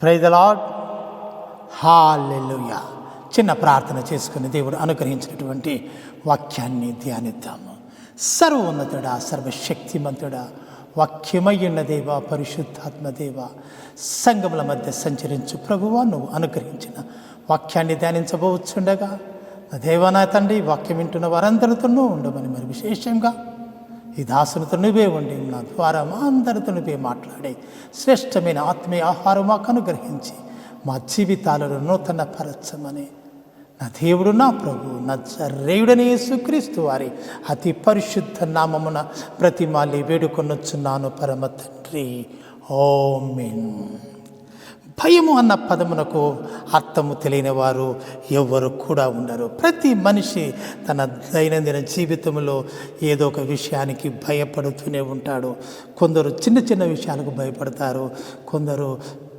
Praise the lord. హల్లెలూయా. చిన్న ప్రార్థన చేసుకుని దేవుడు అనుగ్రహించినటువంటి వాక్యాన్ని ధ్యానిద్దాము. సర్వోన్నతుడా, సర్వశక్తిమంతుడా, వాక్యమయ్యున్న దేవ, పరిశుద్ధాత్మ దేవ, సంఘముల మధ్య సంచరించు ప్రభువా, నువ్వు అనుగ్రహించిన వాక్యాన్ని ధ్యానించబోచుండగా నా దేవా, నా తండ్రి, వాక్యం వింటున్న వారందరితోనూ ఉండమని, మరి విశేషంగా ఈ దాసునితో నువ్వే ఉండి నా ద్వారా మా అందరితో నువ్వే మాట్లాడే శ్రేష్టమైన ఆత్మీయ ఆహారం మాకు అనుగ్రహించి మా జీవితాలను నూతన పరచమని నా దేవుడు, నా ప్రభు, నజరేయుడైన యేసుక్రీస్తు వారి అతి పరిశుద్ధ నామమున బ్రతిమాలి వేడుకొనొచ్చున్నాను పరమ తండ్రి. ఆమేన్. భయము అన్న పదమునకు అర్థము తెలియని వారు ఎవరు కూడా ఉండరు. ప్రతి మనిషి తన దైనందిన జీవితంలో ఏదో ఒక విషయానికి భయపడుతూనే ఉంటాడు. కొందరు చిన్న చిన్న విషయాలకు భయపడతారు, కొందరు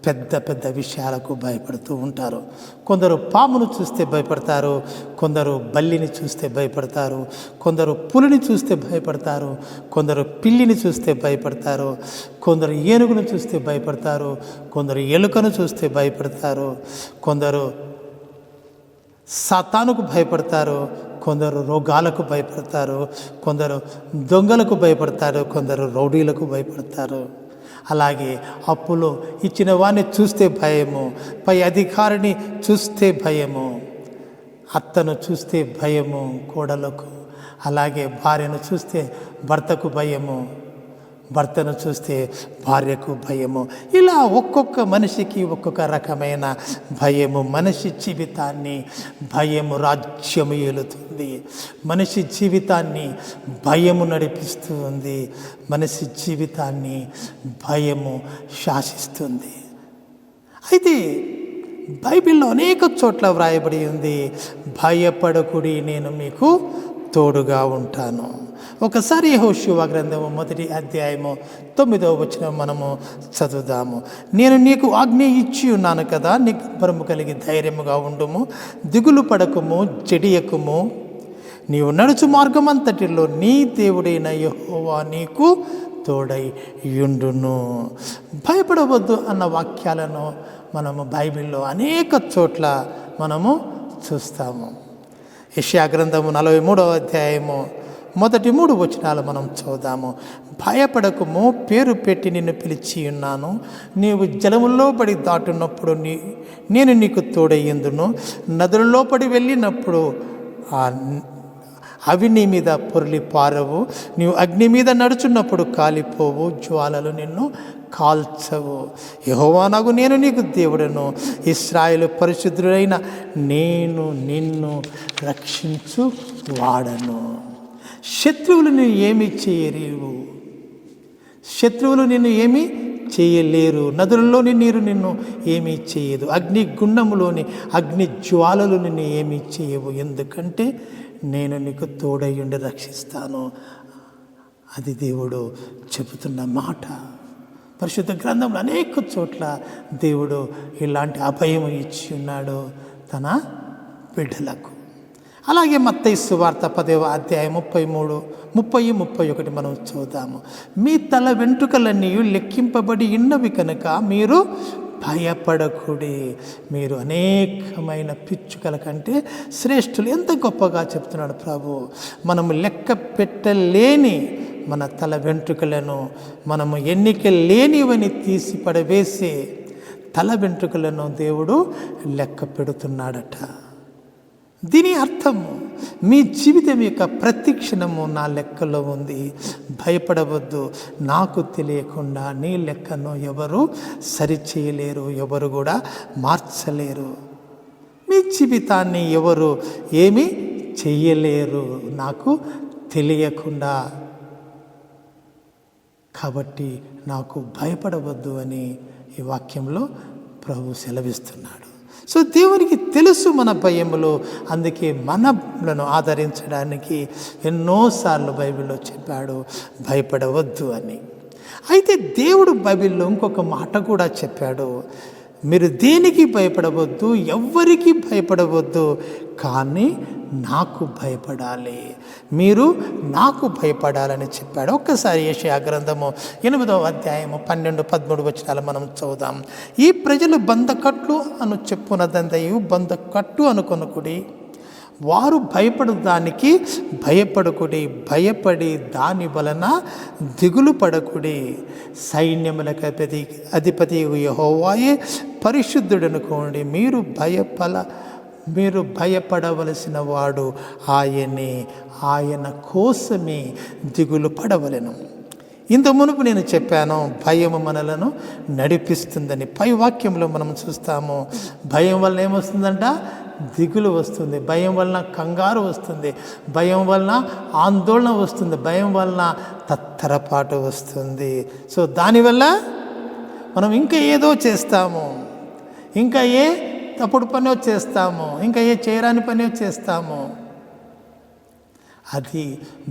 పెద్ద పెద్ద విషయాలకు భయపడుతూ ఉంటారు. కొందరు పామును చూస్తే భయపడతారు, కొందరు బల్లిని చూస్తే భయపడతారు, కొందరు పులిని చూస్తే భయపడతారు, కొందరు పిల్లిని చూస్తే భయపడతారు, కొందరు ఏనుగును చూస్తే భయపడతారు, కొందరు ఎలుకను చూస్తే భయపడతారు, కొందరు సాతానుకు భయపడతారు, కొందరు రోగాలకు భయపడతారు, కొందరు దొంగలకు భయపడతారు, కొందరు రౌడీలకు భయపడతారు. అలాగే అప్పులో ఇచ్చిన వాడిని చూస్తే భయము, పై అధికారిని చూస్తే భయము, అత్తను చూస్తే భయము కోడలకు, అలాగే భార్యను చూస్తే భర్తకు భయము, భర్తను చూస్తే భార్యకు భయము. ఇలా ఒక్కొక్క మనిషికి ఒక్కొక్క రకమైన భయము. మనిషి జీవితాన్ని భయము రాజ్యము ఏలుతుంది. మనిషి జీవితాన్ని భయము నడిపిస్తూ ఉంది. మనిషి జీవితాన్ని భయము శాసిస్తుంది. అయితే బైబిల్లో అనేక చోట్ల వ్రాయబడి ఉంది, భయపడకుడి, నేను మీకు తోడుగా ఉంటాను. ఒకసారి యెహోషువ గ్రంథము 1వ అధ్యాయము 9వ వచనం మనము చదువుదాము. నేను నీకు ఆజ్ఞ ఇచ్చి ఉన్నాను కదా, నీకు భరము కలిగి ధైర్యముగా ఉండుము, దిగులు పడకుము, జడియకుము, నీవు నడుచు మార్గమంతటిలో నీ దేవుడైన యెహోవా నీకు తోడై యుండును. భయపడవద్దు అన్న వాక్యాలను మనము బైబిల్లో అనేక చోట్ల మనము చూస్తాము. యెషయా గ్రంథము 43వ అధ్యాయము 1-3 వచనాలు మనం చదువుదాము. భయపడకుము, పేరు పెట్టి నిన్ను పిలిచి ఉన్నాను, నీవు జలములో పడి దాటున్నప్పుడు నేను నీకు తోడయ్యందును, నదులలో పడి వెళ్ళినప్పుడు అవి నీ మీద పొర్లి పారవు, నీవు అగ్ని మీద నడుచున్నప్పుడు కాలిపోవు, జ్వాలలు నిన్ను కాల్చవు. యెహోవానగు నేను నీకు దేవుడను, ఇశ్రాయేలు పరిశుద్ధుడైన నేను నిన్ను రక్షించు వాడను. శత్రువులు నిన్ను ఏమీ చేయలేరు, శత్రువులు నిన్ను ఏమీ చేయలేరు. నదులలోని నీరు నిన్ను ఏమీ చేయదు, అగ్ని గుండములోని అగ్ని జ్వాలలు నిన్ను ఏమీ చేయవు, ఎందుకంటే నేను నీకు తోడయ్యుండి రక్షిస్తాను. అది దేవుడు చెబుతున్న మాట. పరిశుద్ధ గ్రంథంలో అనేక చోట్ల దేవుడు ఇలాంటి అభయం ఇచ్చి ఉన్నాడు తన బిడ్డలకు. అలాగే మత్తయి సువార్త 10వ అధ్యాయం 30-31 మనం చూద్దాము. మీ తల వెంట్రుకలన్నీ లెక్కింపబడి ఉన్నవి కనుక మీరు భయపడకుడి, మీరు అనేకమైన పిచ్చుకల కంటే శ్రేష్ఠులు. ఎంత గొప్పగా చెప్తున్నాడు ప్రభు. మనము లెక్క పెట్టలేని మన తల వెంట్రుకలను, మనము ఎన్నిక లేనివని తీసి పడవేసి తల వెంట్రుకలను దేవుడు లెక్క పెడుతున్నాడట. దీని అర్థము, మీ జీవితం యొక్క ప్రతి క్షణము నా లెక్కలో ఉంది, భయపడవద్దు. నాకు తెలియకుండా నీ లెక్కను ఎవరు సరిచేయలేరు, ఎవరు కూడా మార్చలేరు. మీ జీవితాన్ని ఎవరు ఏమీ చెయ్యలేరు నాకు తెలియకుండా. కాబట్టి నాకు భయపడవద్దు అని ఈ వాక్యంలో ప్రభు సెలవిస్తున్నాడు. సో దేవునికి తెలుసు మన భయములు, అందుకే మనలను ఆదరించడానికి ఎన్నోసార్లు బైబిల్లో చెప్పాడు భయపడవద్దు అని. అయితే దేవుడు బైబిల్లో ఇంకొక మాట కూడా చెప్పాడు. మీరు దేనికి భయపడవద్దు, ఎవ్వరికి భయపడవద్దు, కానీ నాకు భయపడాలి, మీరు నాకు భయపడాలని చెప్పాడు. ఒక్కసారి యెషయా గ్రంథము 8వ అధ్యాయము 12-13 వచనాలు మనం చదువుదాం. ఈ ప్రజలు బంధకట్లు అను చెప్పునదంతయు బంధకట్టు అనుకొనకుడి, వారు భయపడు దానికి భయపడకుడి, భయపడి దాని వలన దిగులు పడకుడి. సైన్యములకు అధిపతి యెహోవాయే పరిశుద్ధుడనుకోండి, మీరు భయపడవలసిన వాడు ఆయనే, ఆయన కోసమే దిగులు పడవలెను. ఇంత మునుపు నేను చెప్పాను, భయము మనలను నడిపిస్తుందని. పై వాక్యంలో మనం చూస్తాము, భయం వల్ల ఏమొస్తుందంట? దిగులు వస్తుంది, భయం వలన కంగారు వస్తుంది, భయం వలన ఆందోళన వస్తుంది, భయం వలన తత్తరపాటు వస్తుంది. సో దానివల్ల మనం ఇంకా ఏదో చేస్తాము, ఇంకా ఏ తప్పుడు పని చేస్తాము, ఇంకా ఏ చేయరాని పని చేస్తాము. అది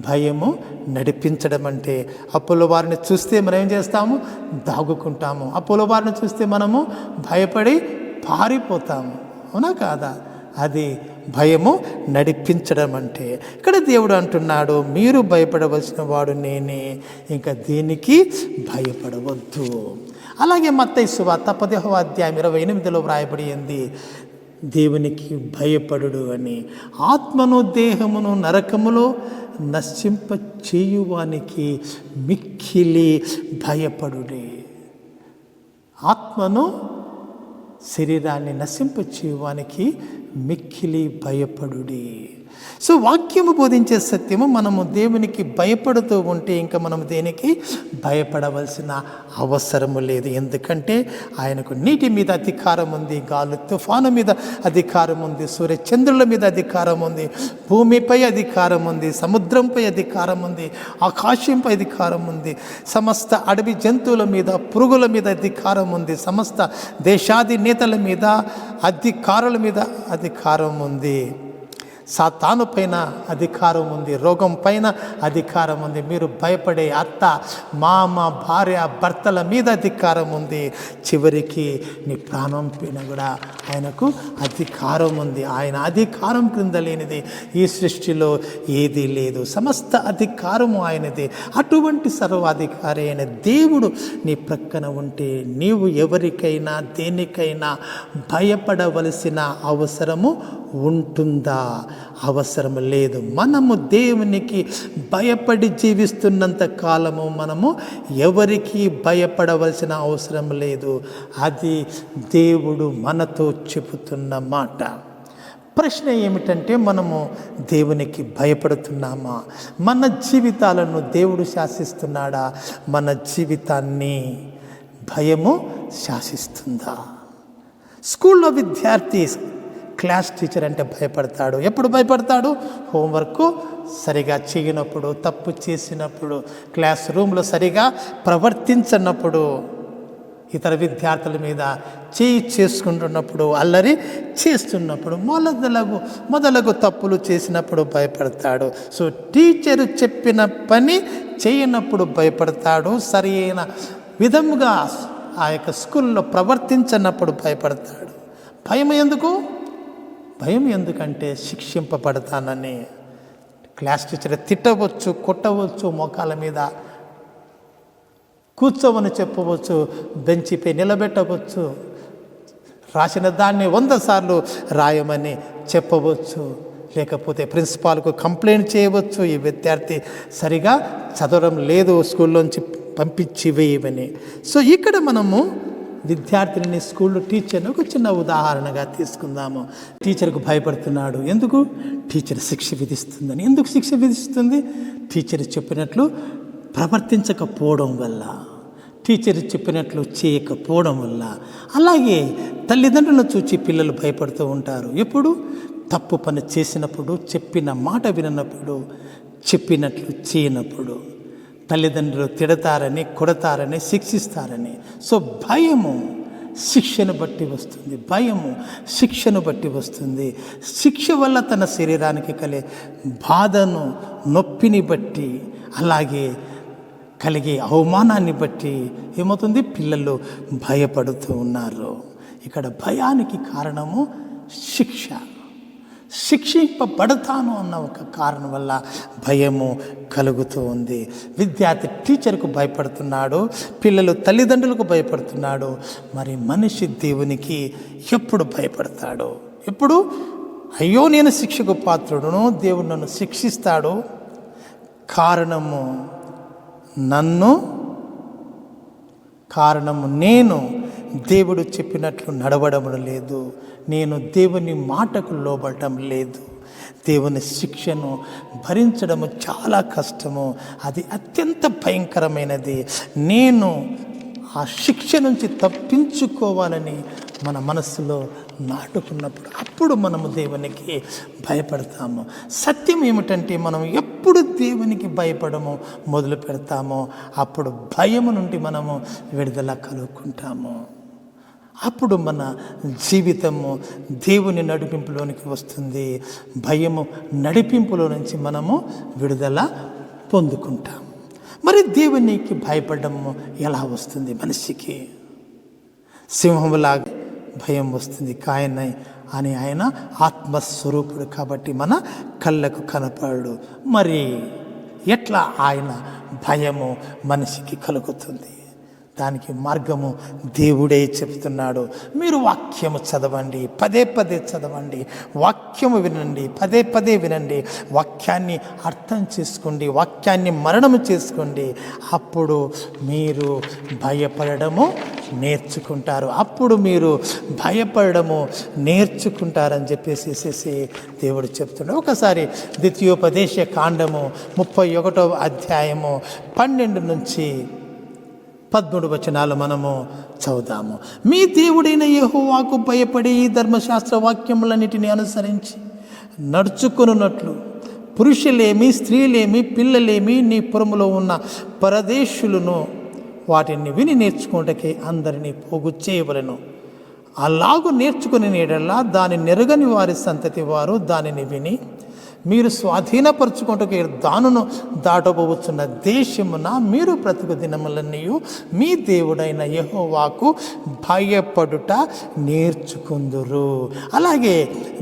భయము నడిపించడం అంటే. అప్పుల వారిని చూస్తే మనం ఏం చేస్తాము? దాగుకుంటాము. అప్పుల వారిని చూస్తే మనము భయపడి పారిపోతాము, అవునా కాదా? అది భయము నడిపించడం అంటే. ఇక్కడ దేవుడు అంటున్నాడు, మీరు భయపడవలసిన వాడు నేనే, ఇంకా దేనికి భయపడవద్దు. అలాగే మత్తయి సువార్త 10వ అధ్యాయం 28లో వ్రాయబడి ఉంది, దేవునికి భయపడుడు అని. ఆత్మను దేహమును నరకములో నశింప చేయువానికి మిక్కిలి భయపడుడే. ఆత్మను శరీరాన్ని నశింప చేయువానికి మిక్కిలి భయపడుడి. సో వాక్యము బోధించే సత్యము, మనము దేవునికి భయపడుతూ ఉంటే ఇంకా మనం దేనికి భయపడవలసిన అవసరము లేదు. ఎందుకంటే ఆయనకు నీటి మీద అధికారం ఉంది, గాలి తుఫాను మీద అధికారం ఉంది, సూర్య చంద్రుల మీద అధికారం ఉంది, భూమిపై అధికారం ఉంది, సముద్రంపై అధికారం ఉంది, ఆకాశంపై అధికారం ఉంది, సమస్త అడవి జంతువుల మీద, పురుగుల మీద అధికారం ఉంది, సమస్త దేశాధినేతల మీద, అధికారుల మీద అధికారం ఉంది, సాతాను పైన అధికారం ఉంది, రోగం పైన అధికారం ఉంది. మీరు భయపడే అత్త, మామ, భార్య, భర్తల మీద అధికారం ఉంది. చివరికి నీ ప్రాణం పైన కూడా ఆయనకు అధికారం ఉంది. ఆయన అధికారం క్రింద లేనిది ఈ సృష్టిలో ఏదీ లేదు. సమస్త అధికారము ఆయనది. అటువంటి సర్వాధికారి అయిన దేవుడు నీ ప్రక్కన ఉంటే నీవు ఎవరికైనా దేనికైనా భయపడవలసిన అవసరము ఉంటుందా? అవసరం లేదు. మనము దేవునికి భయపడి జీవిస్తున్నంత కాలము మనము ఎవరికి భయపడవలసిన అవసరం లేదు. అది దేవుడు మనతో చెబుతున్న మాట. ప్రశ్న ఏమిటంటే, మనము దేవునికి భయపడుతున్నామా? మన జీవితాలను దేవుడు శాసిస్తున్నాడా? మన జీవితాన్ని భయము శాసిస్తుందా? స్కూల్లో విద్యార్థి క్లాస్ టీచర్ అంటే భయపడతాడు. ఎప్పుడు భయపడతాడు? హోంవర్క్ సరిగా చేయనప్పుడు, తప్పు చేసినప్పుడు, క్లాస్ రూమ్లో సరిగా ప్రవర్తించనప్పుడు, ఇతర విద్యార్థుల మీద చేయి చేసుకుంటున్నప్పుడు, అల్లరి చేస్తున్నప్పుడు, మొదలగు తప్పులు చేసినప్పుడు భయపడతాడు. సో టీచరు చెప్పిన పని చేయనప్పుడు భయపడతాడు. సరి అయిన విధముగా ఆ యొక్క స్కూల్లో ప్రవర్తించనప్పుడు భయపడతాడు. భయం ఎందుకు? భయం ఎందుకంటే శిక్షింపబడతానని. క్లాస్ టీచర్ తిట్టవచ్చు, కొట్టవచ్చు, మోకాల మీద కూర్చోమని చెప్పవచ్చు, బెంచిపై నిలబెట్టవచ్చు, రాసిన దాన్ని 100 సార్లు రాయమని చెప్పవచ్చు, లేకపోతే ప్రిన్సిపాల్కు కంప్లైంట్ చేయవచ్చు, ఈ విద్యార్థి సరిగా చదవడం లేదు, స్కూల్లోంచి పంపించి వేయమని. సో ఇక్కడ మనము విద్యార్థిని, స్కూల్లో టీచర్ని ఒక చిన్న ఉదాహరణగా తీసుకుందాము. టీచర్కు భయపడుతున్నాడు. ఎందుకు? టీచర్ శిక్ష విధిస్తుందని. ఎందుకు శిక్ష విధిస్తుంది? టీచర్ చెప్పినట్లు ప్రవర్తించకపోవడం వల్ల, టీచర్ చెప్పినట్లు చేయకపోవడం వల్ల. అలాగే తల్లిదండ్రులను చూచి పిల్లలు భయపడుతూ ఉంటారు. ఎప్పుడు? తప్పు పని చేసినప్పుడు, చెప్పిన మాట విననప్పుడు, చెప్పినట్లు చేయనప్పుడు. తల్లిదండ్రులు తిడతారని, కొడతారని, శిక్షిస్తారని. సో భయము శిక్షను బట్టి వస్తుంది. భయము శిక్షను బట్టి వస్తుంది. శిక్ష వల్ల తన శరీరానికి కలిగే బాధను, నొప్పిని బట్టి, అలాగే కలిగే అవమానాన్ని బట్టి ఏమవుతుంది? పిల్లలు భయపడుతూ ఉన్నారు. ఇక్కడ భయానికి కారణము శిక్ష. శిక్షింపబడతాను అన్న ఒక కారణం వల్ల భయము కలుగుతూ ఉంది. విద్యార్థి టీచర్కు భయపడుతున్నాడు, పిల్లలు తల్లిదండ్రులకు భయపడుతున్నాడు. మరి మనిషి దేవునికి ఎప్పుడు భయపడతాడు? ఎప్పుడు అయ్యో నేను శిక్షకు పాత్రుడును, దేవుడు నన్ను శిక్షిస్తాడు, కారణము నేను దేవుడు చెప్పినట్లు నడవడం లేదు, నేను దేవుని మాటకు లోబడటం లేదు. దేవుని శిక్షను భరించడము చాలా కష్టము, అది అత్యంత భయంకరమైనది. నేను ఆ శిక్ష నుంచి తప్పించుకోవాలని మన మనసులో నాటుకున్నప్పుడు అప్పుడు మనము దేవునికి భయపడతాము. సత్యం ఏమిటంటే మనం ఎప్పుడు దేవునికి భయపడము మొదలు పెడతామో అప్పుడు భయము నుండి మనము విడుదల కలుగుకుంటాము. అప్పుడు మన జీవితము దేవుని నడిపింపులోనికి వస్తుంది. భయము నడిపింపులో నుంచి మనము విడుదల పొందుకుంటాము. మరి దేవునికి భయపడము ఎలా వస్తుంది? మనిషికి సింహంలాగా భయం వస్తుంది. అని ఆయన ఆత్మస్వరూపుడు కాబట్టి మన కళ్ళకు కనపడు. మరి ఎట్లా ఆయన భయము మనిషికి కలుగుతుంది? దానికి మార్గము దేవుడే చెప్తున్నాడు. మీరు వాక్యము చదవండి, పదే పదే చదవండి, వాక్యము వినండి, పదే పదే వినండి, వాక్యాన్ని అర్థం చేసుకోండి, వాక్యాన్ని మననము చేసుకోండి. అప్పుడు మీరు భయపడము నేర్చుకుంటారు. అప్పుడు మీరు భయపడము నేర్చుకుంటారని చెప్పేసి దేవుడు చెప్తున్నాడు. ఒకసారి ద్వితీయోపదేశ కాండము 31వ అధ్యాయము 12 నుంచి 13 వచనాలు మనము చదువుదాము. మీ దేవుడైన యెహోవాకు భయపడి ఈ ధర్మశాస్త్ర వాక్యములన్నిటిని అనుసరించి నడుచుకొనున్నట్లు పురుషులేమి, స్త్రీలేమి, పిల్లలేమి, నీ పురములో ఉన్న పరదేశులను వాటిని విని నేర్చుకుంటకే అందరినీ పోగు చేయవలెను. అలాగు నేర్చుకుని నీడల్లా దాని నెరగని వారి సంతతి వారు దానిని విని మీరు స్వాధీనపరచుకుంటూ దానును దాటబోతున్న దేశమున మీరు బ్రతుకు దినములన్నీ మీ దేవుడైన యెహోవాకు భయపడుట నేర్చుకుందురు. అలాగే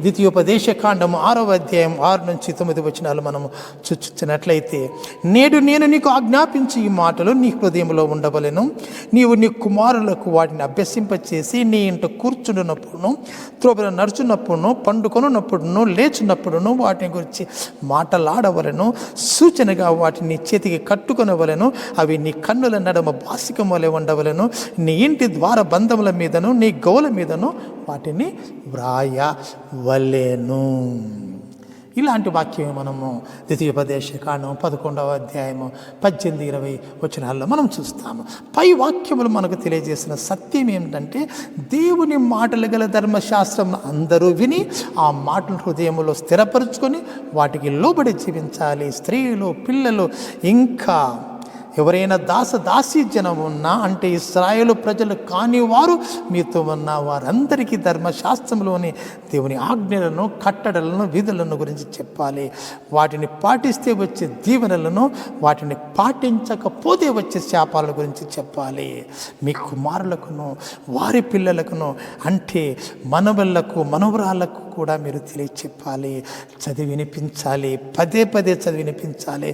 ద్వితీయోపదేశ కాండము 6వ అధ్యాయం 6 నుంచి 9 వచనాలు మనము చూచినట్లయితే, నేడు నేను నీకు ఆజ్ఞాపించి ఈ మాటలు నీ హృదయంలో ఉండవలెను. నీవు నీ కుమారులకు వాటిని అభ్యసింపచేసి నీ ఇంట కూర్చున్నప్పుడును, త్రోవలో నడుచున్నప్పుడును, పండుకొనున్నప్పుడును, లేచినప్పుడును వాటిని గురించి మాటలాడవలను. సూచనగా వాటిని చేతికి కట్టుకొనవలను. అవి నీ కన్నుల నడమ బాసికం వలె ఉండవలను. నీ ఇంటి ద్వార బంధముల మీదను నీ గౌల మీదను వాటిని వ్రాయవలెను. ఇలాంటి వాక్యం మనము ద్వితీయోపదేశ కాండం 11వ అధ్యాయము 18-20 వచనాల్లో మనం చూస్తాము. పై వాక్యములు మనకు తెలియజేసిన సత్యం ఏమిటంటే, దేవుని మాటలు గల ధర్మశాస్త్రం అందరూ విని ఆ మాటలు హృదయంలో స్థిరపరుచుకొని వాటికి లోబడి జీవించాలి. స్త్రీలు, పిల్లలు, ఇంకా ఎవరైనా దాసీ జనం ఉన్నా, అంటే ఇశ్రాయేలు ప్రజలు కాని వారు మీతో ఉన్న వారందరికీ ధర్మశాస్త్రంలోని దేవుని ఆజ్ఞలను, కట్టడలను, విధులను గురించి చెప్పాలి. వాటిని పాటిస్తే వచ్చే దీవెనలను, వాటిని పాటించకపోతే వచ్చే శాపాల గురించి చెప్పాలి. మీ కుమారులకును వారి పిల్లలకును, అంటే మనవళ్లకు మనవరాళ్లకు కూడా మీరు తెలియచెప్పాలి. చదివినిపించాలి, పదే పదే చదివినిపించాలి.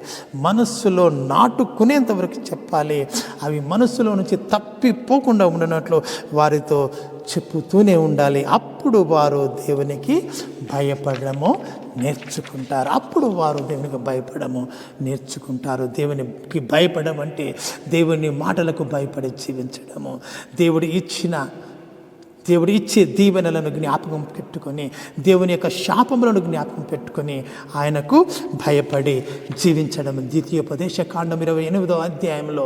మనస్సులో నాటుకునేంత వరకు చెప్పాలి. అవి మనస్సులో నుంచి తప్పిపోకుండా ఉండనట్లు వారితో చెప్పుతూనే ఉండాలి. అప్పుడు వారు దేవునికి భయపడము నేర్చుకుంటారు. అప్పుడు వారు దేవునికి భయపడము నేర్చుకుంటారు. దేవునికి భయపడడం అంటే దేవుని మాటలకు భయపడి జీవించడము. దేవుడు ఇచ్చే దీవెనలను జ్ఞాపకం పెట్టుకొని, దేవుని యొక్క శాపములను జ్ఞాపకం పెట్టుకొని ఆయనకు భయపడి జీవించడం. ద్వితీయోపదేశ కాండం 28వ అధ్యాయంలో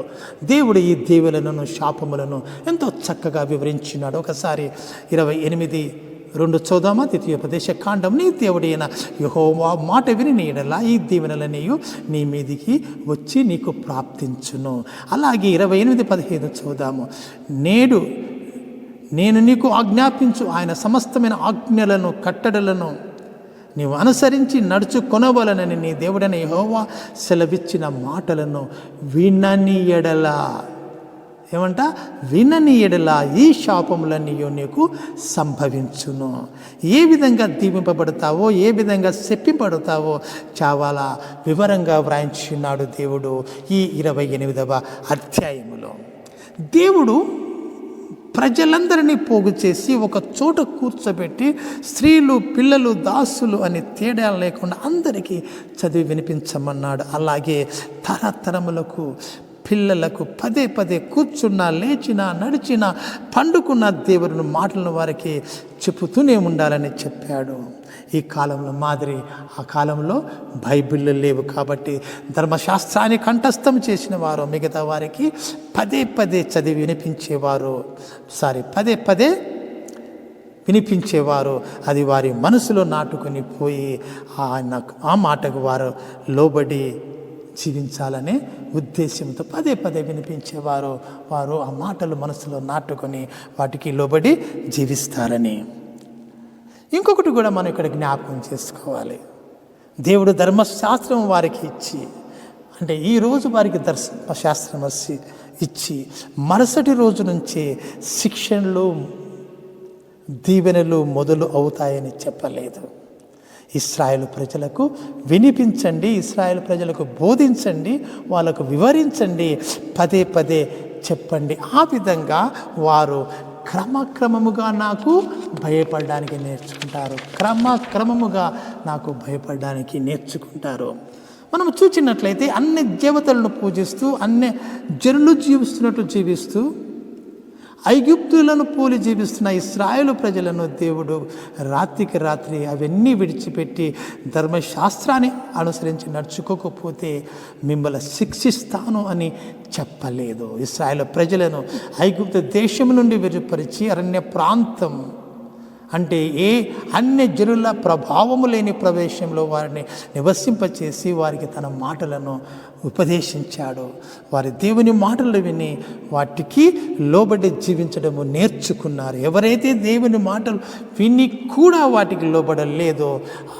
దేవుడు ఈ దీవెనలను, శాపములను ఎంతో చక్కగా వివరించినాడు. ఒకసారి 28:2 చదువుదామా? ద్వితీయోపదేశ కాండం. నీ దేవుడైన యెహోవా మాట విని నీ యెడల ఈ దీవెనలనేయు నీ మీదికి వచ్చి నీకు ప్రాప్తించును. అలాగే 28:15 చదువుదాము. నేడు నేను నీకు ఆజ్ఞాపించు ఆయన సమస్తమైన ఆజ్ఞలను, కట్టడలను నీవు అనుసరించి నడుచుకొనవలనని నీ దేవుడైన యెహోవా సెలవిచ్చిన మాటలను వినని ఎడల. ఏమంట, వినని ఎడల ఈ శాపములన్నీ నీకు సంభవించును. ఏ విధంగా దీవింపబడతావో, ఏ విధంగా శప్పింపబడతావో చాలా వివరంగా వ్రాయించున్నాడు దేవుడు ఈ 28వ అధ్యాయములో. దేవుడు ప్రజలందరినీ పోగు చేసి ఒక చోట కూర్చోబెట్టి స్త్రీలు, పిల్లలు, దాసులు అని తేడా లేకుండా అందరికీ చదివి వినిపించమన్నాడు. అలాగే తరతరములకు పిల్లలకు పదే పదే కూర్చున్నా, లేచినా, నడిచినా, పండుకున్న దేవుని మాటలను వారికి చెప్పుతూనే ఉండాలని చెప్పాడు. ఈ కాలంలో మాదిరి ఆ కాలంలో బైబిళ్ళు లేవు కాబట్టి ధర్మశాస్త్రాన్ని కంఠస్థం చేసిన వారు మిగతా వారికి పదే పదే చదివి వినిపించేవారు. పదే పదే వినిపించేవారు. అది వారి మనసులో నాటుకొని పోయి ఆ మాటకు వారు లోబడి జీవించాలనే ఉద్దేశంతో పదే పదే వినిపించేవారు. వారు ఆ మాటలు మనసులో నాటుకొని వాటికి లోబడి జీవిస్తారని. ఇంకొకటి కూడా మనం ఇక్కడ జ్ఞాపకం చేసుకోవాలి. దేవుడు ధర్మశాస్త్రం వారికి ఇచ్చి, అంటే ఈరోజు వారికి ధర్మశాస్త్రం ఇచ్చి మరుసటి రోజు నుంచే శిక్షణలు, దీవెనలు మొదలు అవుతాయని చెప్పలేదు. ఇశ్రాయేలు ప్రజలకు వినిపించండి, ఇశ్రాయేలు ప్రజలకు బోధించండి, వాళ్ళకు వివరించండి, పదే పదే చెప్పండి. ఆ విధంగా వారు క్రమక్రమముగా నాకు భయపడడానికి నేర్చుకుంటారు. క్రమక్రమముగా నాకు భయపడడానికి నేర్చుకుంటారు. మనం చూచినట్లయితే అన్ని దేవతలను పూజిస్తూ, అన్ని జనులు జీవిస్తున్నట్టు జీవిస్తూ, ఐగుప్తులను పోలి జీవిస్తున్న ఇశ్రాయేలు ప్రజలను దేవుడు రాత్రికి రాత్రి అవన్నీ విడిచిపెట్టి ధర్మశాస్త్రాన్ని అనుసరించి నడుచుకోకపోతే మిమ్మల్ని శిక్షిస్తాను అని చెప్పలేదు. ఇశ్రాయేలు ప్రజలను ఐగుప్తు దేశం నుండి విడిపరిచి అరణ్య ప్రాంతం, అంటే అన్య జనుల ప్రభావము లేని ప్రదేశంలో వారిని నివసింపచేసి వారికి తన మాటలను ఉపదేశించాడు. వారి దేవుని మాటలు విని వాటికి లోబడి జీవించడము నేర్చుకున్నారు. ఎవరైతే దేవుని మాటలు విని కూడా వాటికి లోబడలేదో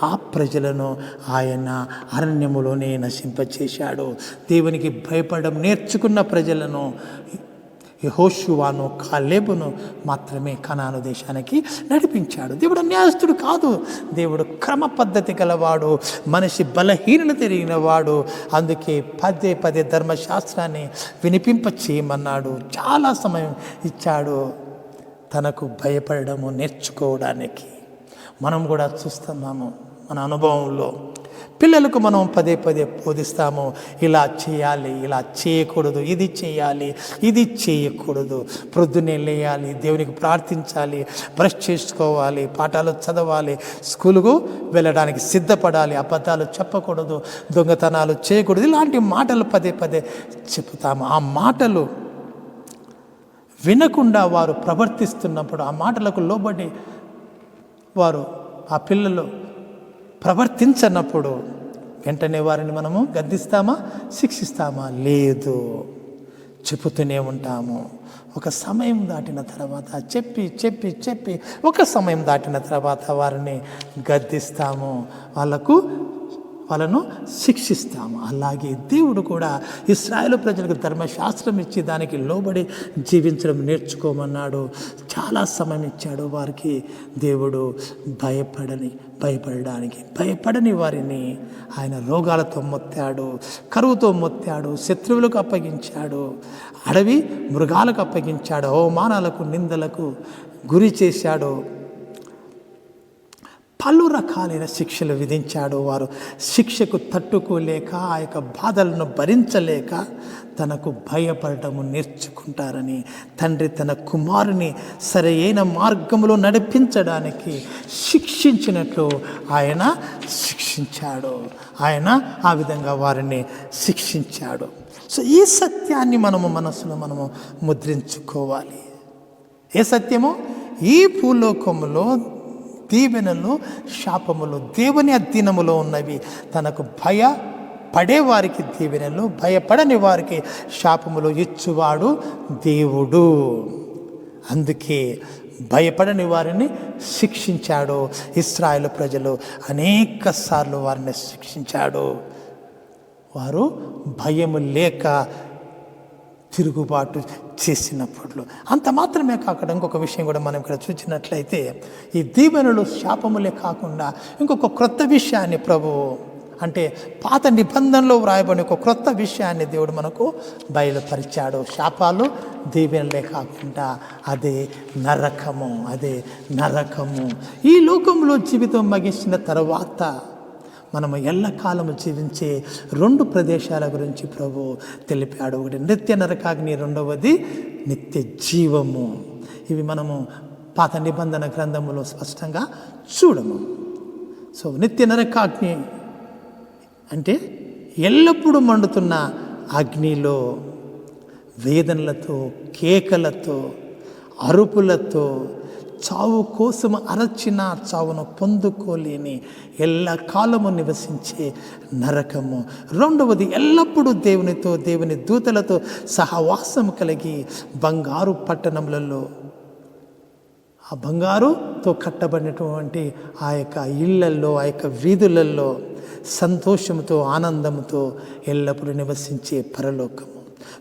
ఆ ప్రజలను ఆయన అరణ్యములోనే నశింపచేశాడు. దేవునికి భయపడడం నేర్చుకున్న ప్రజలను, యెహోషువను, కాలేబును మాత్రమే కనాను దేశానికి నడిపించాడు. దేవుడు న్యాయస్థుడు కాదు. దేవుడు క్రమ పద్ధతి గలవాడు, మనిషి బలహీనత తిరిగినవాడు. అందుకే పదే పదే ధర్మశాస్త్రాన్ని వినిపింప చేయమన్నాడు. చాలా సమయం ఇచ్చాడు తనకు భయపడము నేర్చుకోవడానికి. మనం కూడా చూస్తున్నాము మన అనుభవంలో. పిల్లలకు మనం పదే పదే బోధిస్తాము, ఇలా చేయాలి, ఇలా చేయకూడదు, ఇది చేయాలి, ఇది చేయకూడదు, ప్రొద్దునే లేయాలి, దేవునికి ప్రార్థించాలి, బ్రష్ చేసుకోవాలి, పాఠాలు చదవాలి, స్కూలుకు వెళ్ళడానికి సిద్ధపడాలి, అబద్ధాలు చెప్పకూడదు, దొంగతనాలు చేయకూడదు, ఇలాంటి మాటలు పదే పదే చెప్తాము. ఆ మాటలు వినకుండా వారు ప్రవర్తిస్తున్నప్పుడు, ఆ మాటలకు లోబడి వారు, ఆ పిల్లలు ప్రవర్తించనప్పుడు వెంటనే వారిని మనము గద్దిస్తామా, శిక్షిస్తామా? లేదు, చెబుతూనే ఉంటాము. ఒక సమయం దాటిన తర్వాత చెప్పి చెప్పి చెప్పి ఒక సమయం దాటిన తర్వాత వారిని గద్దిస్తాము, వాళ్ళను శిక్షిస్తాము. అలాగే దేవుడు కూడా ఇశ్రాయేలు ప్రజలకు ధర్మశాస్త్రం ఇచ్చి దానికి లోబడి జీవించడం నేర్చుకోమన్నాడు. చాలా సమయం ఇచ్చాడు వారికి. దేవుడు భయపడని వారిని ఆయన రోగాలతో మొత్తాడు, కరువుతో మొత్తాడు, శత్రువులకు అప్పగించాడు, అడవి మృగాలకు అప్పగించాడు, అవమానాలకు, నిందలకు గురి చేశాడు, పలు రకాలైన శిక్షలు విధించాడు. వారు శిక్షకు తట్టుకోలేక, ఆ యొక్క బాధలను భరించలేక తనకు భయపడటము నేర్చుకుంటారని తండ్రి తన కుమారుని సరైన మార్గంలో నడిపించడానికి శిక్షించినట్లు ఆయన శిక్షించాడు. ఆయన ఆ విధంగా వారిని శిక్షించాడు. సో ఈ సత్యాన్ని మనము ముద్రించుకోవాలి. ఏ సత్యము? ఈ భూలోకములో దీవెనలు, శాపములు దేవుని అధీనములో ఉన్నవి. తనకు భయపడేవారికి దీవెనలు, భయపడని వారికి శాపములు ఇచ్చువాడు దేవుడు. అందుకే భయపడని వారిని శిక్షించాడు. ఇశ్రాయేలు ప్రజలు అనేక సార్లు వారిని శిక్షించాడు. వారు భయము లేక తిరుగుబాటు చేసినప్పుడు. అంత మాత్రమే కాకుండా ఇంకొక విషయం కూడా మనం ఇక్కడ చూసినట్లయితే, ఈ దీవెనలు శాపములే కాకుండా ఇంకొక క్రొత్త విషయాన్ని ప్రభు, అంటే పాత నిబంధనలో వ్రాయబడిన ఒక క్రొత్త విషయాన్ని దేవుడు మనకు బయలుపరిచాడు. శాపాలు దీవెనలే కాకుండా అదే నరకము. ఈ లోకంలో జీవితం ముగిసిన తర్వాత మనము ఎల్లకాలము జీవించే 2 ప్రదేశాల గురించి ప్రభు తెలిపాడు. ఒకటి నిత్య నరకాగ్ని, రెండవది నిత్య జీవము. ఇవి మనము పాత నిబంధన గ్రంథములో స్పష్టంగా చూడము. సో నిత్య నరకాగ్ని అంటే ఎల్లప్పుడూ మండుతున్న అగ్నిలో వేదనలతో, కేకలతో, అరుపులతో, చావు కోసం అరచిన చావును పొందుకోలేని ఎల్లకాలము నివసించే నరకము. రెండవది ఎల్లప్పుడూ దేవునితో, దేవుని దూతలతో సహవాసము కలిగి బంగారు పట్టణములలో, ఆ బంగారుతో కట్టబడినటువంటి ఆ యొక్క ఇళ్లల్లో, ఆ యొక్క వీధులలో సంతోషంతో, ఆనందంతో ఎల్లప్పుడూ నివసించే పరలోకము.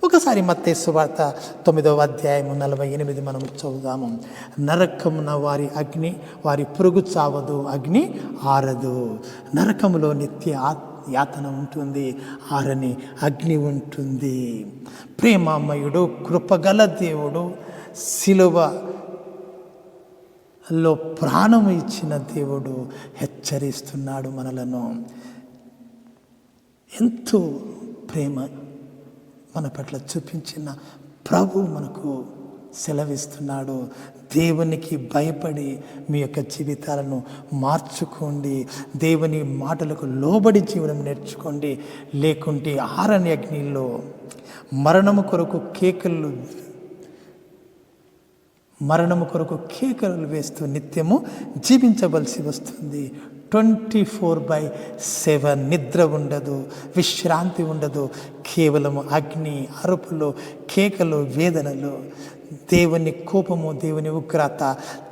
ఒకసారి మత్తయి సువార్త 9వ అధ్యాయము 48 మనం చదువుదాము. నరకమున వారి అగ్ని, వారి పురుగు చావదు, అగ్ని ఆరదు. నరకములో నిత్య యాతన ఉంటుంది, ఆరని అగ్ని ఉంటుంది. ప్రేమామయుడు, కృపగల దేవుడు, సిలువలో ప్రాణము ఇచ్చిన దేవుడు హెచ్చరిస్తున్నాడు మనలను. ఎంతో ప్రేమ మన పట్ల చూపించిన ప్రభు మనకు సెలవిస్తున్నాడు. దేవునికి భయపడి మీ యొక్క జీవితాలను మార్చుకోండి, దేవుని మాటలకు లోబడి జీవనం నేర్చుకోండి. లేకుంటే ఆరని అగ్నిలో మరణము కొరకు కేకలు వేస్తూ నిత్యము జీవించవలసి వస్తుంది. 24/7 నిద్ర ఉండదు, విశ్రాంతి ఉండదు. కేవలము అగ్ని, అరుపులు, కేకలు, వేదనలు. దేవుని కోపము, దేవుని ఉగ్రత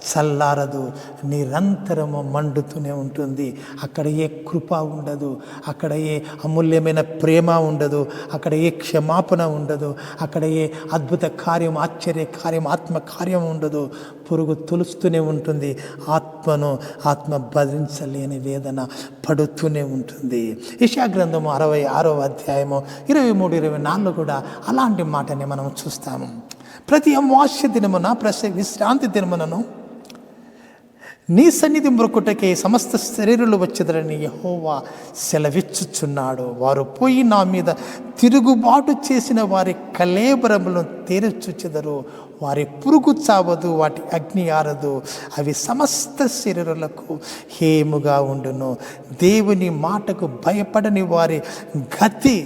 చల్లారదు, నిరంతరము మండుతూనే ఉంటుంది. అక్కడ ఏ కృప ఉండదు, అక్కడ ఏ అమూల్యమైన ప్రేమ ఉండదు, అక్కడ ఏ క్షమాపణ ఉండదు, అక్కడ ఏ అద్భుత కార్యం, ఆశ్చర్య కార్యం, ఆత్మ కార్యం ఉండదు. పురుగు తొలుస్తూనే ఉంటుంది, ఆత్మ భరించలేని వేదన పడుతూనే ఉంటుంది. యెషయా గ్రంథము 66వ అధ్యాయము 23-24 కూడా అలాంటి మాటని మనం చూస్తాము. ప్రతి అమావాస్య దినమున, ప్రతి విశ్రాంతి దినమునను నీ సన్నిధి మొక్కుటకే సమస్త శరీరులు వచ్చేదరని యెహోవా సెలవిచ్చుచున్నాడు. వారు పోయి నా మీద తిరుగుబాటు చేసిన వారి కళేబరములను తెరచుచెదరు. వారి పురుగు చావదు, వాటి అగ్ని ఆరదు. అవి సమస్త శరీరులకు హేముగా ఉండును. దేవుని మాటకు భయపడని వారి గతి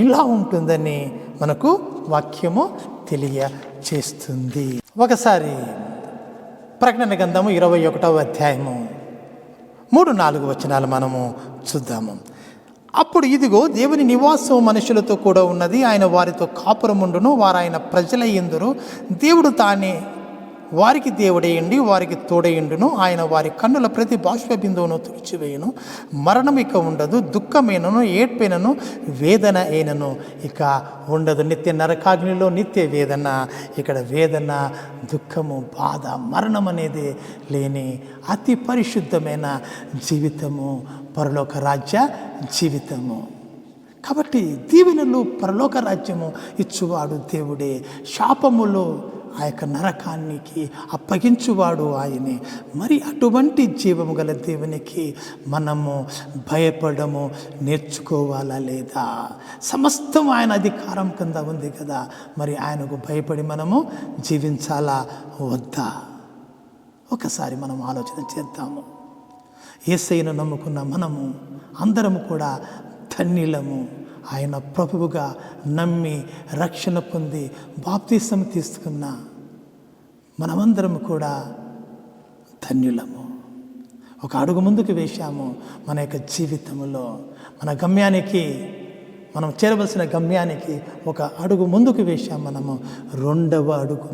ఇలా ఉంటుందని మనకు వాక్యము తెలియచేస్తుంది. ఒకసారి ప్రకటన గ్రంథము 21వ అధ్యాయము 3-4 వచనాలు మనము చూద్దాము. అప్పుడు ఇదిగో దేవుని నివాసం మనుషులతో కూడా ఉన్నది, ఆయన వారితో కాపురముండును, వారు ఆయన ప్రజల యందురు. దేవుడు తానే వారికి దేవుడేయండి, వారికి తోడేయండును. ఆయన వారి కన్నుల ప్రతి బాష్ప బిందువును తుడిచివేయును. మరణం ఇక ఉండదు, దుఃఖమైనను, ఏడ్పైనను, వేదన అయినను ఇక ఉండదు. నిత్య నరకాగ్నిలో నిత్య వేదన, ఇక్కడ వేదన, దుఃఖము, బాధ, మరణం అనేది లేని అతి పరిశుద్ధమైన జీవితము పరలోక రాజ్య జీవితము. కాబట్టి దీవెనలు, పరలోక రాజ్యము ఇచ్చువాడు దేవుడే. శాపములో ఆ యొక్క నరకానికి అప్పగించువాడు ఆయనే. మరి అటువంటి జీవము గల దేవునికి మనము భయపడము నేర్చుకోవాలా లేదా? సమస్తం ఆయన అధికారం కింద ఉంది కదా, మరి ఆయనకు భయపడి మనము జీవించాలా వద్దా? ఒకసారి మనం ఆలోచన చేద్దాము. యేసయ్యను నమ్ముకున్న మనము అందరము కూడా ధన్యులము. ఆయన ప్రభువుగా నమ్మి రక్షణ పొంది బాప్తిసం తీసుకున్న మనమందరం కూడా ధన్యులము. ఒక అడుగు ముందుకు వేశాము మన యొక్క జీవితంలో. మన గమ్యానికి, మనం చేరవలసిన గమ్యానికి ఒక అడుగు ముందుకు వేశాము. మనము 2వ అడుగు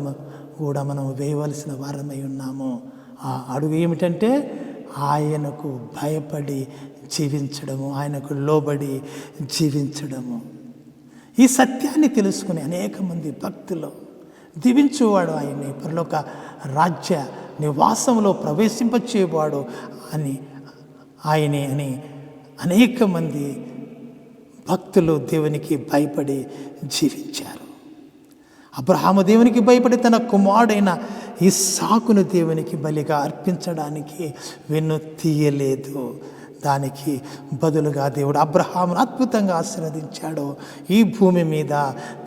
కూడా మనం వేయవలసిన వారమై ఉన్నాము. ఆ అడుగు ఏమిటంటే ఆయనకు భయపడి జీవించడము, ఆయనకు లోబడి జీవించడము. ఈ సత్యాన్ని తెలుసుకుని అనేక మంది భక్తులు దీవించువాడు ఆయన్ని, పరలోక రాజ్య నివాసంలో ప్రవేశింపచేవాడు ఆయనే అని అనేక మంది భక్తులు దేవునికి భయపడి జీవించారు. అబ్రహాము దేవునికి భయపడి తన కుమారుడైన ఇస్సాకును దేవునికి బలిగా అర్పించడానికి వెన్ను తీయలేదు. దానికి బదులుగా దేవుడు అబ్రహామును అద్భుతంగా ఆశీర్వదించాడు. ఈ భూమి మీద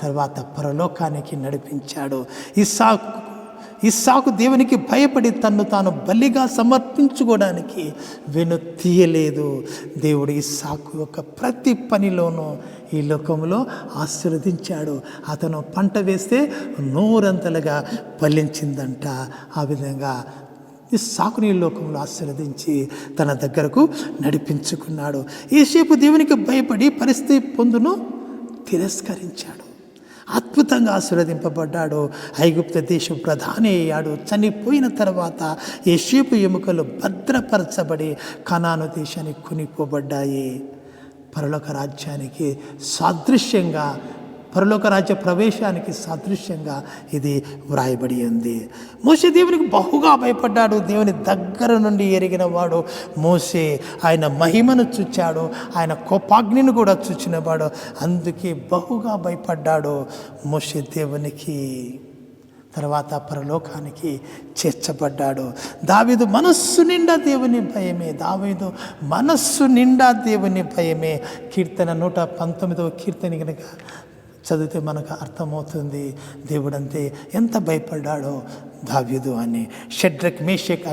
తర్వాత పరలోకానికి నడిపించాడు. ఇస్సాకు దేవునికి భయపడి తన్ను తాను బలిగా సమర్పించుకోవడానికి వెను తీయలేదు. దేవుడు ఇస్సాకు యొక్క ప్రతి పనిలోనూ ఈ లోకంలో ఆశీర్వదించాడు. అతను పంట వేస్తే 100 ఫలించిందంట. ఆ విధంగా ఇస్సాకుని ఈ లోకంలో ఆశీర్వదించి తన దగ్గరకు నడిపించుకున్నాడు. యోసేపు దేవునికి భయపడి పరిస్థితి పొందును తిరస్కరించాడు. అద్భుతంగా ఆశీర్వదింపబడ్డాడు. ఐగుప్తు దేశం ప్రధాని అయ్యాడు. చనిపోయిన తర్వాత యోసేపు ఎముకలు భద్రపరచబడి కనాను దేశానికి కొనిపోబడ్డాయి. పరలోక రాజ్యానికి సాదృశ్యంగా, పరలోక రాజ్య ప్రవేశానికి సాదృశ్యంగా ఇది వ్రాయబడి ఉంది. మోషే దేవునికి బహుగా భయపడ్డాడు. దేవుని దగ్గర నుండి ఎరిగిన వాడు మోషే. ఆయన మహిమను చూచాడు, ఆయన కోపాగ్నిని కూడా చూచినవాడు. అందుకే బహుగా భయపడ్డాడు మోషే దేవునికి. తర్వాత పరలోకానికి చేర్చబడ్డాడు. దావీదు మనస్సు నిండా దేవుని భయమే. దావీదు మనస్సు నిండా దేవుని భయమే. కీర్తన 119వ కీర్తన కనుక చదివితే మనకు అర్థమవుతుంది దేవుడంతే ఎంత భయపడ్డాడో దావీదు అని. షడ్రక్, మేషక్,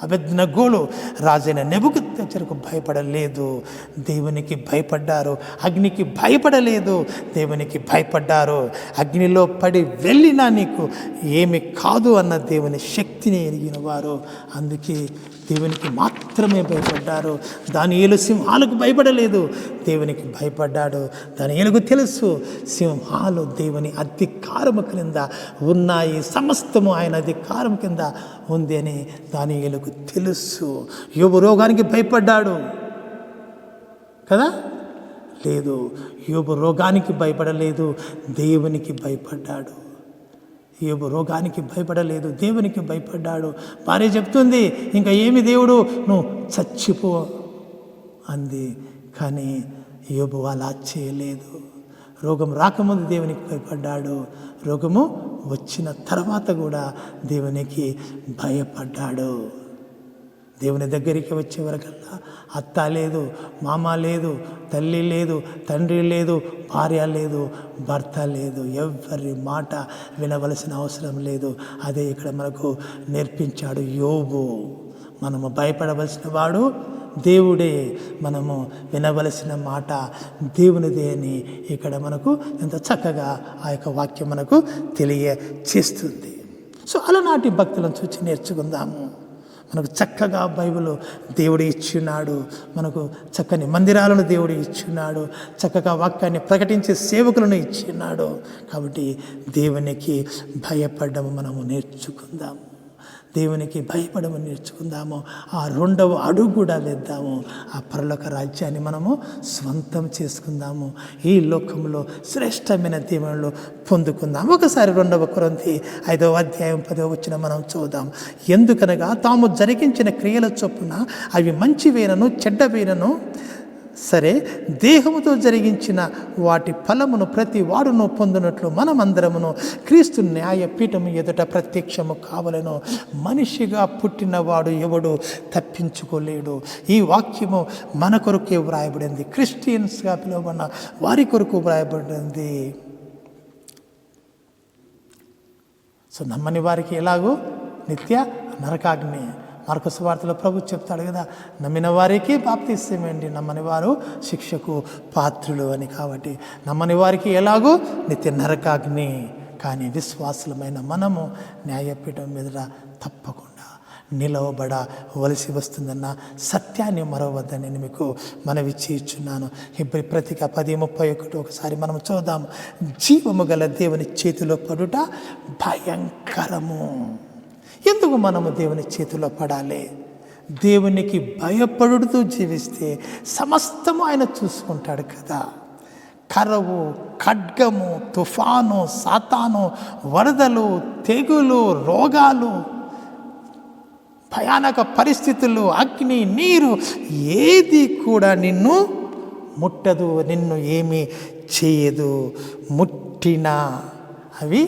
అబేద్నెగోలు రాజైన నెబుకద్నెజరుకు భయపడలేదు, దేవునికి భయపడ్డారు. అగ్నికి భయపడలేదు, దేవునికి భయపడ్డారు. అగ్నిలో పడి వెళ్ళినా నీకు ఏమి కాదు అన్న దేవుని శక్తిని ఎరిగిన వారు అందుకే దేవునికి మాత్రమే భయపడ్డారు. దానియేలు సింహాలకు భయపడలేదు, దేవునికి భయపడ్డాడు. దానియేలుకు తెలుసు సింహాలు దేవుని అధికారము క్రింద ఉన్నాయి, సమస్తము ఆయన అధికారం కింద ఉంది అని దానియేలుకు తెలుసు. యోబు రోగానికి భయపడ్డాడు కదా? లేదు, యోబు రోగానికి భయపడలేదు, దేవునికి భయపడ్డాడు. యోబు రోగానికి భయపడలేదు, దేవునికి భయపడ్డాడు. భార్య చెప్తుంది, ఇంకా ఏమి దేవుడు, నువ్వు చచ్చిపో అంది. కానీ యోబు అలా చేయలేదు. రోగం రాకముందు దేవునికి భయపడ్డాడు, రోగము వచ్చిన తర్వాత కూడా దేవునికి భయపడ్డాడు. దేవుని దగ్గరికి వచ్చే వరకల్లా అత్త లేదు, మామ లేదు, తల్లి లేదు, తండ్రి లేదు, భార్య లేదు, భర్త లేదు, ఎవరి మాట వినవలసిన అవసరం లేదు. అదే ఇక్కడ మనకు నేర్పించాడు యోబు. మనము భయపడవలసిన వాడు దేవుడే, మనము వినవలసిన మాట దేవునిదే అని ఇక్కడ మనకు ఎంత చక్కగా ఆ యొక్క వాక్యం మనకు తెలియచేస్తుంది. సో అలనాటి భక్తులను చూసి నేర్చుకుందాము. మనకు చక్కగా బైబిల్ దేవుడు ఇచ్చున్నాడు, మనకు చక్కని మందిరాలను దేవుడు ఇచ్చున్నాడు, చక్కగా వాక్యాన్ని ప్రకటించే సేవకులను ఇచ్చున్నాడు. కాబట్టి దేవునికి భయపడము మనము నేర్చుకుందాము, దేవునికి భయపడము నేర్చుకుందాము. ఆ 2వ అడుగు కూడా వేద్దాము. ఆ పరలోక రాజ్యాన్ని మనము స్వంతం చేసుకుందాము. ఈ లోకంలో శ్రేష్టమైన దీవెనలు పొందుకుందాం. ఒకసారి 2వ కొరింథీ 5వ అధ్యాయం 10వ వచనం మనం చూద్దాం. ఎందుకనగా తాము జరిగించిన క్రియల చొప్పున అవి మంచివేనను చెడ్డవేనను సరే, దేహముతో జరిగించిన వాటి ఫలమును ప్రతి వాడును పొందినట్లు మనమందరమును క్రీస్తు న్యాయపీఠము ఎదుట ప్రత్యక్షము కావలను. మనిషిగా పుట్టినవాడు ఎవడు తప్పించుకోలేడు. ఈ వాక్యము మన కొరకే వ్రాయబడింది, క్రిస్టియన్స్గా పిలువబడిన వారి కొరకు వ్రాయబడింది. సో నమ్మని వారికి ఎలాగో నిత్య నరకాగ్ని. మార్కు సువార్తలో ప్రభు చెప్తాడు కదా, నమ్మిన వారికి బాప్తిస్మమివ్వండి, నమ్మని వారు శిక్షకు పాత్రులు అని. కాబట్టి నమ్మని వారికి ఎలాగో నిత్య నరకాగ్ని, కానీ విశ్వాసులమైన మనము న్యాయపీఠం మీద తప్పకుండా నిలవబడవలసి వస్తుందన్న సత్యాన్ని మరవద్దని నేను మీకు మనవి చేయుచున్నాను. హెబ్రీ పత్రిక 10:31 ఒకసారి మనం చూద్దాం. జీవము గల దేవుని చేతిలో పడుట భయంకరము. ఎందుకు మనము దేవుని చేతిలో పడాలి? దేవునికి భయపడుతూ జీవిస్తే సమస్తము ఆయన చూసుకుంటాడు కదా. కరువు, ఖడ్గము, తుఫాను, సాతాను, వరదలు, తెగులు, రోగాలు, భయానక పరిస్థితులు, అగ్ని, నీరు ఏది కూడా నిన్ను ముట్టదు, నిన్ను ఏమీ చేయదు. ముట్టినా అవి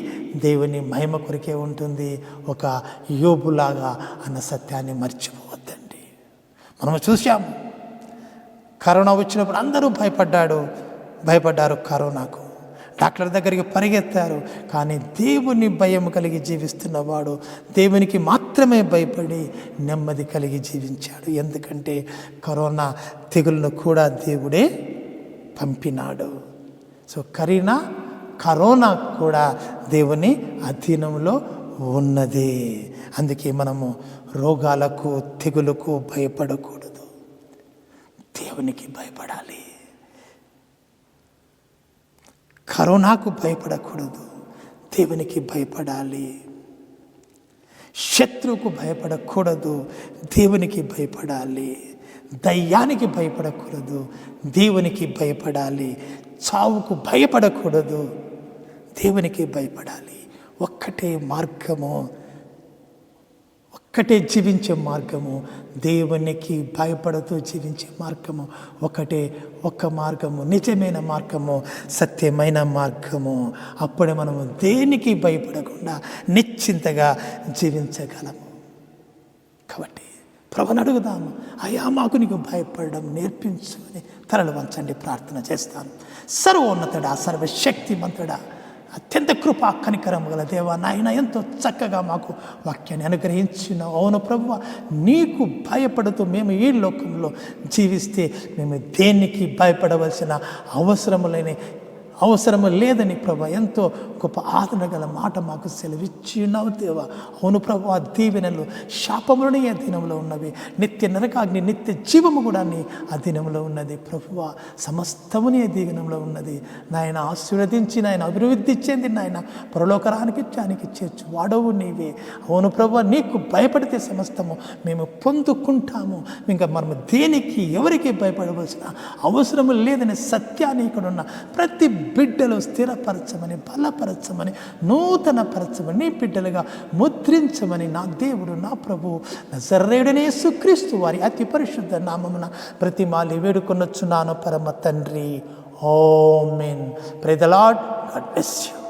దేవుని మహిమ కొరికే ఉంటుంది. ఒక యోబులాగా అన్న సత్యాన్ని మర్చిపోవద్దండి. మనము చూసాము, కరోనా వచ్చినప్పుడు అందరూ భయపడ్డారు కరోనాకు. డాక్టర్ దగ్గరికి పరిగెత్తారు. కానీ దేవుని భయం కలిగి జీవిస్తున్నవాడు దేవునికి మాత్రమే భయపడి నెమ్మది కలిగి జీవించాడు. ఎందుకంటే కరోనా తెగులను కూడా దేవుడే పంపినాడు. సో కరోనా కూడా దేవుని అధీనంలో ఉన్నది. అందుకే మనము రోగాలకు, తెగులకు భయపడకూడదు, దేవునికి భయపడాలి. కరోనాకు భయపడకూడదు, దేవునికి భయపడాలి. శత్రువుకు భయపడకూడదు, దేవునికి భయపడాలి. దయ్యానికి భయపడకూడదు, దేవునికి భయపడాలి. చావుకు భయపడకూడదు, దేవునికి భయపడాలి. ఒక్కటే మార్గము, ఒక్కటే జీవించే మార్గము, దేవునికి భయపడుతూ జీవించే మార్గము ఒక్క మార్గము, నిజమైన మార్గము, సత్యమైన మార్గము. అప్పుడే మనము దేనికి భయపడకుండా నిశ్చింతగా జీవించగలము. కాబట్టి ప్రభుని అడుగుదాము, అయ్యా మాకు నీకు భయపడడం నేర్పించు అని తలలు వంచండి, ప్రార్థన చేస్తాను. సర్వోన్నతుడా, సర్వశక్తిమంతుడా, అత్యంత కృపా కనికరం గల దేవా, నాయన ఎంతో చక్కగా మాకు వాక్యాన్ని అనుగ్రహించిన. అవును ప్రభువా, నీకు భయపడుతూ మేము ఈ లోకంలో జీవిస్తే మేము దేనికి భయపడవలసిన అవసరము లేదని ప్రభా ఎంతో గొప్ప ఆదరణ గల మాట మాకు సెలవిచ్చినావు దేవా. అవును ప్రభు, ఆ దీవెనలు శాపములు నీ అధీనంలో ఉన్నవి, నిత్య నరకాగ్ని, నిత్య జీవము కూడా నీ అధీనంలో ఉన్నది. ప్రభువ, సమస్తము నీ అధీనంలో ఉన్నది. నాయన ఆశీర్వదించి, నాయన అభివృద్ధి చెంది, నాయన పరలోక రానికి చేర్చు వాడవు నీవే. అవును ప్రభు, నీకు భయపడితే సమస్తము మేము పొందుకుంటాము. ఇంకా మనము దేనికి ఎవరికి భయపడవలసిన అవసరము లేదనే సత్యాన్ని ఇక్కడున్న ప్రతి బిడ్డలు స్థిరపరచమని, బలపరచమని, నూతన పరచమని, నీ బిడ్డలుగా ముద్రించమని నా దేవుడు, నా ప్రభువు నజరేయుడైన యేసుక్రీస్తు వారి అతి పరిశుద్ధ నామమున ప్రతిమాలి వేడుకొనొచ్చున్నాను పరమ తండ్రి. ఆమేన్. Praise the Lord. God bless you.